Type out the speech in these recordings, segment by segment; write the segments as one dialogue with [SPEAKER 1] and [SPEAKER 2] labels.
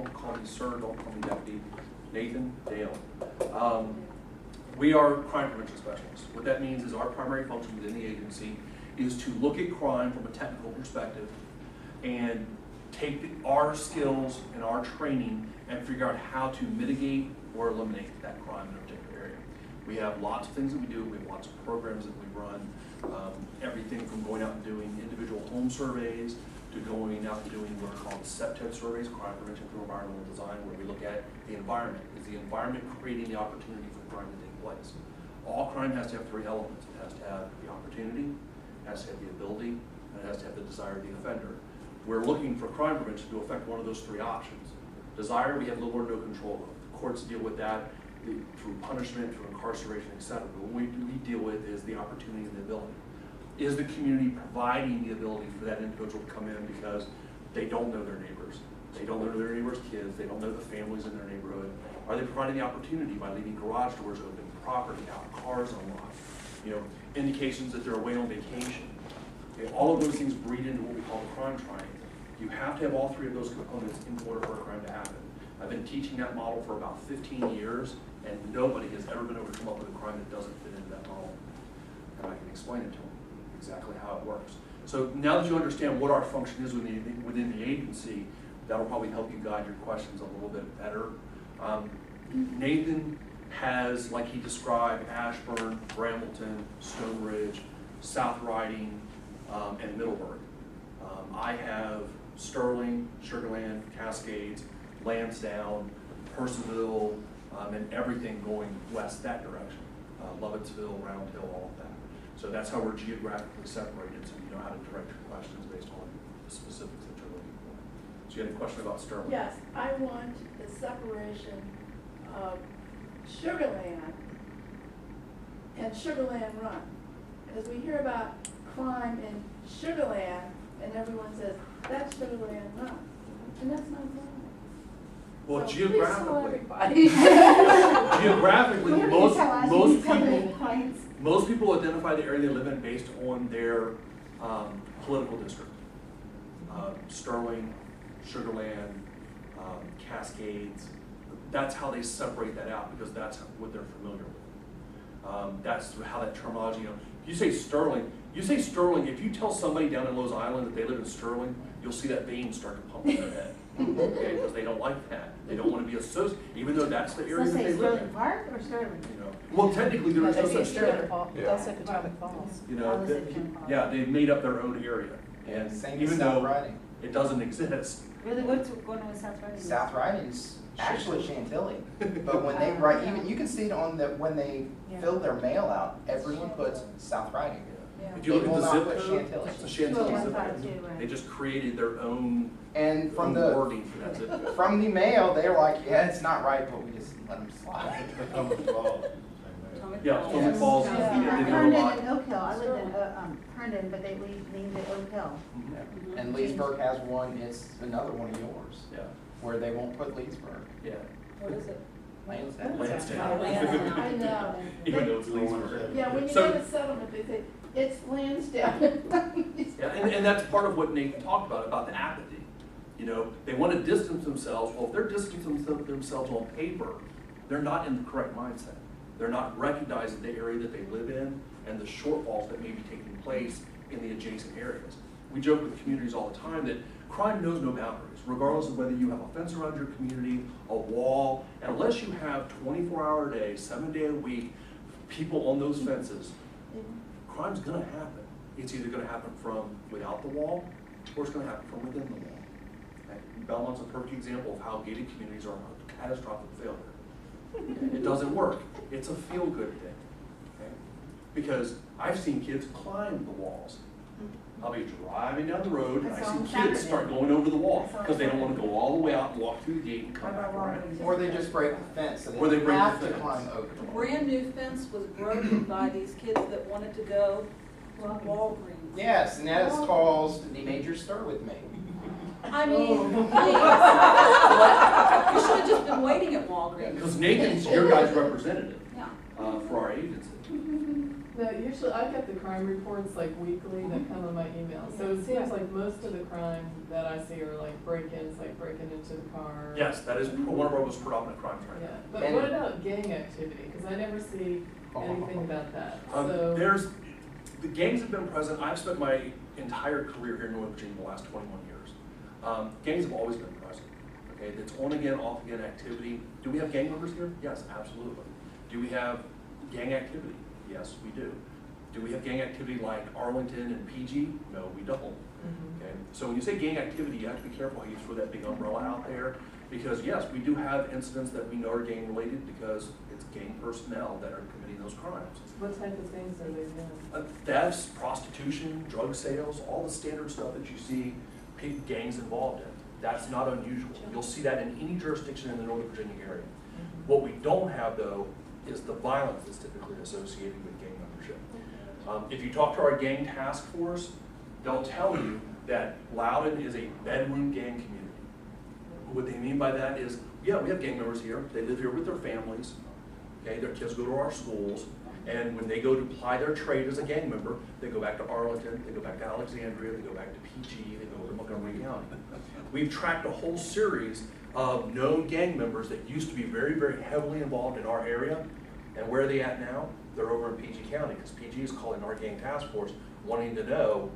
[SPEAKER 1] don't call me sir, don't call me deputy. Nathan, Dale. We are crime prevention specialists. What that means is our primary function within the agency is to look at crime from a technical perspective and take our skills and our training and figure out how to mitigate or eliminate that crime in a particular area. We have lots of things that we do. We have lots of programs that we run. Everything from going out and doing individual home surveys to going out and doing what are called CPTED surveys, crime prevention through environmental design, where we look at the environment. Is the environment creating the opportunity for crime to take place? All crime has to have three elements. It has to have the opportunity, it has to have the ability, and it has to have the desire of the offender. We're looking for crime prevention to affect one of those three options. Desire, we have little or no control of. The courts deal with that through punishment, through incarceration, etc. But what we deal with is the opportunity and the ability. Is the community providing the ability for that individual to come in because they don't know their neighbors? They don't know their neighbors' kids. They don't know the families in their neighborhood. Are they providing the opportunity by leaving garage doors open, property out, cars unlocked? You know, indications that they're away on vacation. Okay, all of those things breed into what we call the crime triangle. You have to have all three of those components in order for a crime to happen. I've been teaching that model for about 15 years, and nobody has ever been able to come up with a crime that doesn't fit into that model. And I can explain it to them, exactly how it works. So now that you understand what our function is within the agency, that'll probably help you guide your questions a little bit better. Nathan has, like he described, Ashburn, Brambleton, Stone Ridge, South Riding, and Middleburg. I have Sterling, Sugar Land, Cascades, Lansdowne, Percival, and everything going west that direction. Lovettsville, Round Hill, all of that. So that's how we're geographically separated, so you know how to direct your questions based on the specifics that you're looking for. So you had a question about Sterling?
[SPEAKER 2] Yes, I want the separation of Sugar Land and Sugar Land Run. Because we hear about crime in Sugar Land, and everyone says, that's Sugar Land Run. And that's not wrong.
[SPEAKER 1] Well,
[SPEAKER 2] So
[SPEAKER 1] geographically,
[SPEAKER 2] please
[SPEAKER 1] geographically, most people identify the area they live in based on their political district. Sterling, Sugar Land, Cascades. That's how they separate that out because that's what they're familiar with. That's how that terminology, you know, if you say Sterling, if you tell somebody down in Lowe's Island that they live in Sterling, you'll see that vein start to pump in their head. Okay, because they don't like that. They don't want to be associated, even though that's the area that they live
[SPEAKER 3] Sterling
[SPEAKER 1] in.
[SPEAKER 3] Park or Sterling?
[SPEAKER 1] You know, well, technically there is no such thing.
[SPEAKER 3] Also Potomac Falls.
[SPEAKER 1] You know, yeah, they made up their own area, and
[SPEAKER 4] Same
[SPEAKER 1] even
[SPEAKER 4] as South
[SPEAKER 1] though
[SPEAKER 4] Riding.
[SPEAKER 1] it doesn't exist.
[SPEAKER 3] Really, what's going on with South Riding?
[SPEAKER 4] South Riding's actually Chantilly, but when they write, even you can see it on the when they fill their mail out, everyone puts South Riding.
[SPEAKER 1] If you look
[SPEAKER 4] They
[SPEAKER 1] at
[SPEAKER 4] will
[SPEAKER 1] the
[SPEAKER 4] not
[SPEAKER 1] zip
[SPEAKER 4] put
[SPEAKER 1] code,
[SPEAKER 4] Chantilly.
[SPEAKER 1] it's a Chantilly
[SPEAKER 3] Well,
[SPEAKER 1] zip
[SPEAKER 3] I
[SPEAKER 1] code.
[SPEAKER 3] thought too, right.
[SPEAKER 1] They just created their own,
[SPEAKER 4] And from the
[SPEAKER 1] wording for that zip code.
[SPEAKER 4] from the mail, they're like, yeah, it's not right, but we just let them slide.
[SPEAKER 1] Yeah, Potomac Falls,
[SPEAKER 3] Yeah.
[SPEAKER 1] they did a
[SPEAKER 3] Herndon
[SPEAKER 1] lot.
[SPEAKER 3] and Oak Hill. I lived in Herndon, but they named it Oak Hill.
[SPEAKER 1] Mhm.
[SPEAKER 4] And Leesburg has one. It's another one of yours
[SPEAKER 1] Yeah,
[SPEAKER 4] where they won't put Leesburg.
[SPEAKER 1] yeah.
[SPEAKER 2] What is it?
[SPEAKER 4] Lansdowne.
[SPEAKER 1] Lansdowne.
[SPEAKER 2] I know.
[SPEAKER 1] Even though it's Leesburg.
[SPEAKER 2] Yeah, when you
[SPEAKER 1] So-
[SPEAKER 2] get a settlement, they say, it's Lansdowne.
[SPEAKER 1] Yeah, and that's part of what Nathan talked about the apathy. You know, they want to distance themselves. Well, if they're distancing themselves on paper, they're not in the correct mindset. They're not recognizing the area that they live in and the shortfalls that may be taking place in the adjacent areas. We joke with communities all the time that crime knows no boundaries, regardless of whether you have a fence around your community, a wall, and unless you have 24-hour a day, 7-day a week, people on those fences, crime's gonna happen. It's either gonna happen from without the wall, or it's gonna happen from within the wall. Okay? Belmont's a perfect example of how gated communities are a catastrophic failure. It doesn't work. It's a feel-good thing. Okay? Because I've seen kids climb the walls. I'll be driving down the road and I see kids start going over the wall because they don't want to go all the way out and walk through the gate and come back around.
[SPEAKER 4] Or they just break the fence, so
[SPEAKER 1] Or they
[SPEAKER 4] they
[SPEAKER 1] break the
[SPEAKER 4] have to
[SPEAKER 1] fence.
[SPEAKER 4] climb over.
[SPEAKER 5] A brand new fence was broken by these kids that wanted to go to Walgreens.
[SPEAKER 4] Yes, and that is caused the major stir with me.
[SPEAKER 5] I mean, please. You should have just been waiting at Walgreens.
[SPEAKER 1] Because Nathan's your guys' representative
[SPEAKER 5] Yeah.
[SPEAKER 1] for our agency.
[SPEAKER 2] No,
[SPEAKER 6] usually I get the crime reports like weekly that come in my email. So it seems like most of the crime that I see are like break-ins, like breaking into the car.
[SPEAKER 1] Yes, that is one of our most predominant crimes right
[SPEAKER 6] Yeah,
[SPEAKER 1] now.
[SPEAKER 6] but
[SPEAKER 4] And-
[SPEAKER 6] what about gang activity? Because I never see anything about that.
[SPEAKER 1] The gangs have been present. I've spent my entire career here in Northern Virginia the last 21 years. Gangs have always been present. Okay, it's on again, off again activity. Do we have gang members here? Yes, absolutely. Do we have gang activity? Yes, we do. Do we have gang activity like Arlington and PG? No, we don't. Okay, so when you say gang activity, you have to be careful how you throw that big umbrella out there, because yes, we do have incidents that we know are gang related because it's gang personnel that are committing those crimes.
[SPEAKER 6] What type of things are they doing?
[SPEAKER 1] Thefts, prostitution, drug sales, all the standard stuff that you see gangs involved in. That's not unusual. You'll see that in any jurisdiction in the Northern Virginia area. What we don't have though is the violence that's typically associated with gang membership. If you talk to our gang task force, they'll tell you that Loudoun is a bedroom gang community. What they mean by that is, yeah, we have gang members here. They live here with their families. Okay, their kids go to our schools, and when they go to ply their trade as a gang member, they go back to Arlington, they go back to Alexandria, they go back to PG, they go to Montgomery County. We've tracked a whole series of known gang members that used to be very, very heavily involved in our area, and where are they at now? They're over in PG County, because PG is calling our gang task force, wanting to know,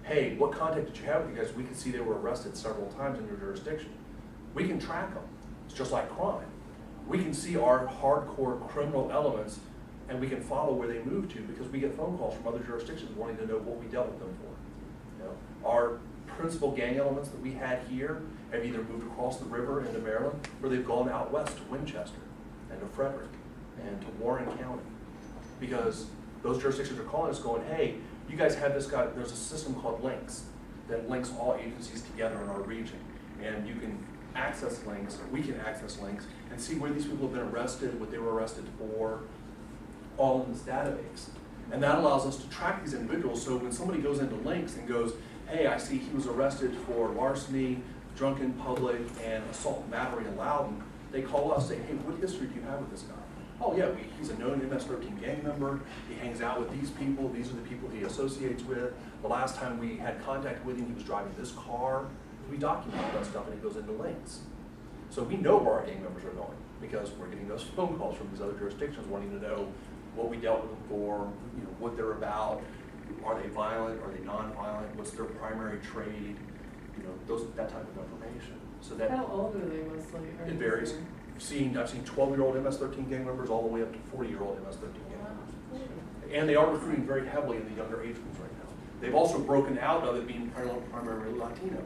[SPEAKER 1] hey, what contact did you have with you guys? We can see they were arrested several times in your jurisdiction. We can track them. It's just like crime. We can see our hardcore criminal elements, and we can follow where they move to, because we get phone calls from other jurisdictions wanting to know what we dealt with them for. You know, our principal gang elements that we had here have either moved across the river into Maryland, or they've gone out west to Winchester and to Frederick and to Warren County, because those jurisdictions are calling us going, hey, you guys have this guy, there's a system called links that links all agencies together in our region, and you can access links, or we can access links, and see where these people have been arrested, what they were arrested for, all in this database. And that allows us to track these individuals, so when somebody goes into links and goes, hey, I see he was arrested for larceny, drunken public, and assault and battery in Loudoun, they call us saying, hey, what history do you have with this guy? Oh yeah, he's a known MS-13 gang member, he hangs out with these people, these are the people he associates with. The last time we had contact with him, he was driving this car. We document all that stuff, and it goes into links. So we know where our gang members are going, because we're getting those phone calls from these other jurisdictions wanting to know what we dealt with them for, you know, what they're about, are they violent, are they non-violent, what's their primary trade, you know, that type of information. So that
[SPEAKER 6] How old are they mostly?
[SPEAKER 1] it varies. I've seen 12-year-old MS-13 gang members all the way up to 40-year-old MS-13 gang members. And they are recruiting very heavily in the younger age groups right now. They've also broken out of it being primarily Latino.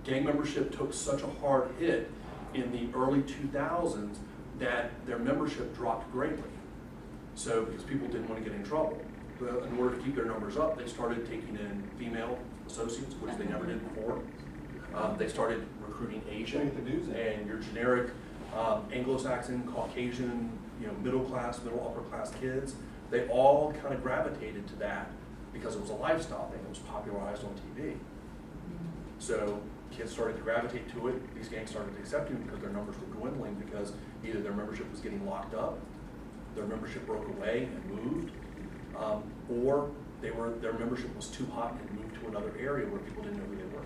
[SPEAKER 1] Gang membership took such a hard hit in the early 2000s that their membership dropped greatly. So, because people didn't want to get in trouble. But in order to keep their numbers up, they started taking in female associates, which they never did before. They started recruiting Asian and your generic Anglo-Saxon, Caucasian, you know, middle class, middle upper class kids. They all kind of gravitated to that because it was a lifestyle thing. It was popularized on TV. So kids started to gravitate to it. These gangs started to accept them because their numbers were dwindling, because either their membership was getting locked up, their membership broke away and moved, or their membership was too hot and moved to another area where people didn't know who they were.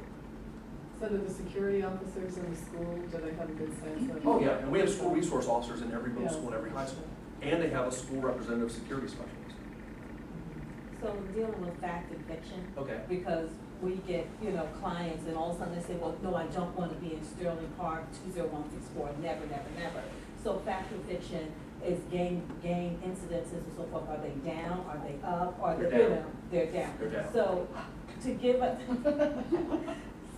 [SPEAKER 6] So do the security officers in the school, do they have a good sense of?
[SPEAKER 1] Oh yeah, and we have school resource officers in every middle
[SPEAKER 6] Yeah.
[SPEAKER 1] school and every high school. And they have a school representative security specialist.
[SPEAKER 7] So dealing with fact and fiction.
[SPEAKER 1] Okay.
[SPEAKER 7] Because we get, you know, clients and all of a sudden they say, well, no, I don't want to be in Sterling Park 20164, never, never, never. So fact and fiction is gang incidences and so forth. Are they down? Are they up? Are they,
[SPEAKER 1] They're down.
[SPEAKER 7] you know, they're down.
[SPEAKER 1] They're down.
[SPEAKER 7] So to give us,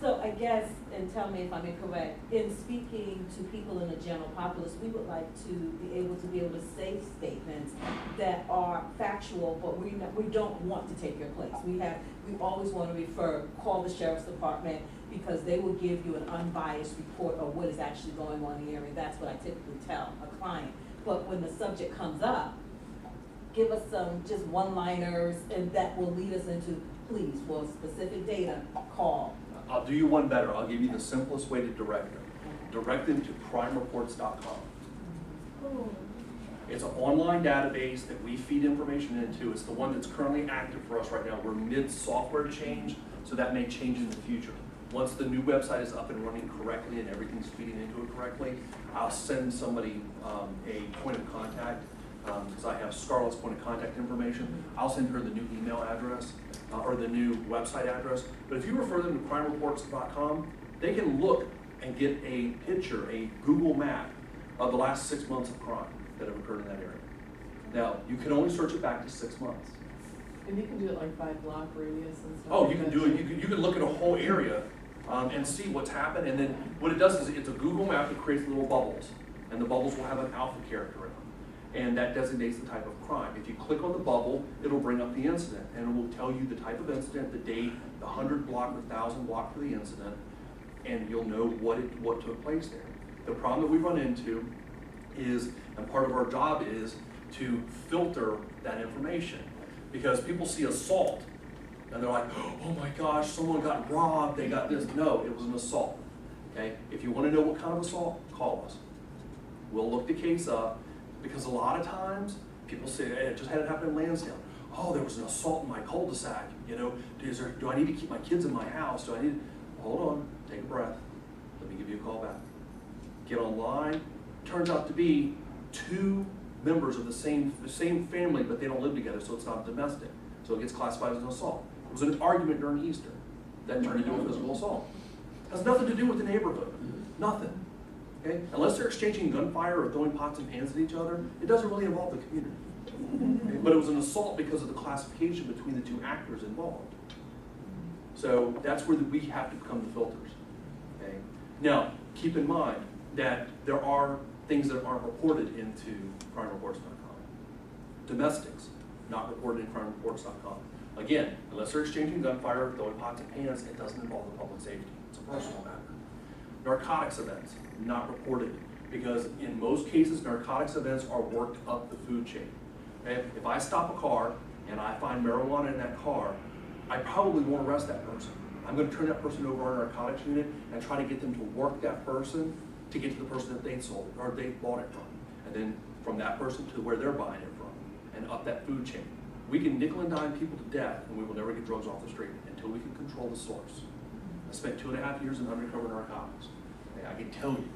[SPEAKER 7] so I guess, and tell me if I'm incorrect, in speaking to people in the general populace, we would like to be able to say statements that are factual, but we don't want to take your place. We always want to call the sheriff's department, because they will give you an unbiased report of what is actually going on in the area. That's what I typically tell a client. But when the subject comes up, give us some just one-liners, and that will lead us into, please, for specific data, call.
[SPEAKER 1] I'll do you one better. I'll give you the simplest way to direct them. Direct them to crimereports.com. It's an online database that we feed information into. It's the one that's currently active for us right now. We're mid-software change, so that may change in the future. Once the new website is up and running correctly and everything's feeding into it correctly, I'll send somebody a point of contact, because I have Scarlett's point of contact information. I'll send her the new email address or the new website address. But if you refer them to crimereports.com, they can look and get a picture, a Google map of the last 6 months of crime that have occurred in that area. Now, you can only search it back to 6 months.
[SPEAKER 6] And you can do it like by block radius and stuff.
[SPEAKER 1] Oh,
[SPEAKER 6] like
[SPEAKER 1] you can
[SPEAKER 6] that,
[SPEAKER 1] do it,
[SPEAKER 6] too.
[SPEAKER 1] you can look at a whole area and see what's happened, and then what it does is it's a Google map that creates little bubbles, and the bubbles will have an alpha character in them, and that designates the type of crime. If you click on the bubble, it'll bring up the incident, and it will tell you the type of incident, the date, the 100 block, the 1,000 block for the incident, and you'll know what took place there. The problem that we run into is, and part of our job is to filter that information, because people see assault and they're like, oh my gosh, someone got robbed, they got this. No, it was an assault. Okay? If you want to know what kind of assault, call us. We'll look the case up, because a lot of times people say, hey, it just had it happen in Lansdowne. Oh, there was an assault in my cul-de-sac. You know, do I need to keep my kids in my house? Hold on, take a breath. Let me give you a call back. Get online. Turns out to be 2 members of the same family, but they don't live together, so it's not domestic. So it gets classified as an assault. It was an argument during Easter that turned into a physical assault. It has nothing to do with the neighborhood. Nothing. Okay? Unless they're exchanging gunfire or throwing pots and pans at each other, it doesn't really involve the community. Okay? But it was an assault because of the classification between the 2 actors involved. So that's where we have to become the filters. Okay? Now, keep in mind that there are things that aren't reported into crimereports.com. Domestics, not reported in crimereports.com. Again, unless they're exchanging gunfire, throwing pots and pans, it doesn't involve the public safety. It's a personal matter. Narcotics events, not reported, because in most cases, narcotics events are worked up the food chain. Okay? If I stop a car and I find marijuana in that car, I probably won't arrest that person. I'm going to turn that person over our narcotics unit and try to get them to work that person to get to the person that they sold or they bought it from. And then from that person to where they're buying it from and up that food chain. We can nickel and dime people to death, and we will never get drugs off the street until we can control the source. I spent 2.5 years in undercover narcotics. Okay, I can tell you,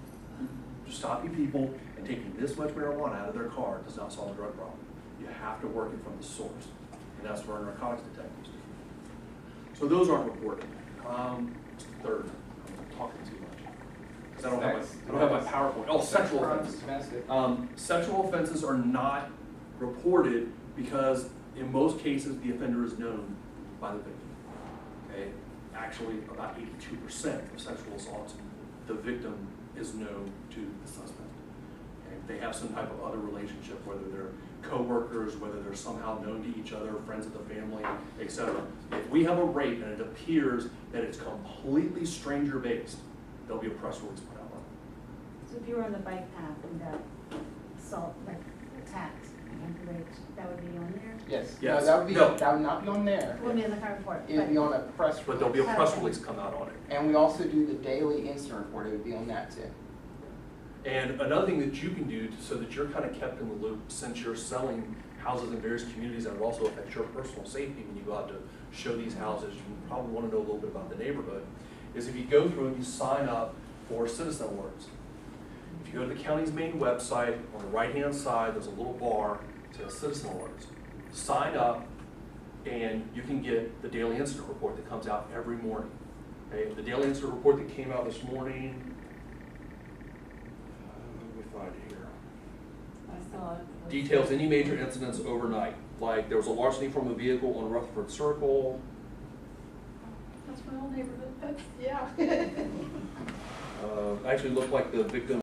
[SPEAKER 1] just stopping people and taking this much marijuana out of their car does not solve the drug problem. You have to work it from the source, and that's where our narcotics detectives do. So those aren't reported. Third, I'm talking too much, because I don't have my PowerPoint. Oh, sexual offenses. Sexual offenses are not reported because in most cases the offender is known by the victim. Okay, actually about 82% of sexual assaults, the victim is known to the suspect. Okay, they have some type of other relationship, whether they're co-workers, whether they're somehow known to each other, friends of the family, etc. If we have a rape and it appears that it's completely stranger-based, there'll be a press release put out on it.
[SPEAKER 3] So if you were on the bike path and got assault, like attacked and raped, that would be on there?
[SPEAKER 4] Yes.
[SPEAKER 1] Yes.
[SPEAKER 4] No,
[SPEAKER 1] No.
[SPEAKER 4] that would not be on there.
[SPEAKER 3] It wouldn't be in the crime report,
[SPEAKER 4] It would be on a press release.
[SPEAKER 1] But there'll be a press release come out on it.
[SPEAKER 4] And we also do the daily incident report. It would be on that too.
[SPEAKER 1] And another thing that you can do so that you're kind of kept in the loop, since you're selling houses in various communities that would also affect your personal safety when you go out to show these houses, you probably want to know a little bit about the neighborhood, is if you go through and you sign up for citizen alerts. If you go to the county's main website, on the right-hand side, there's a little bar that says citizen alerts. Sign up, and you can get the daily incident report that comes out every morning. Okay? The daily incident report that came out this morning, let me find it here.
[SPEAKER 6] I saw it.
[SPEAKER 1] Details any major incidents overnight, like there was a larceny from a vehicle on Rutherford Circle.
[SPEAKER 5] That's my old neighborhood.
[SPEAKER 2] Yeah.
[SPEAKER 1] Actually looked like the victim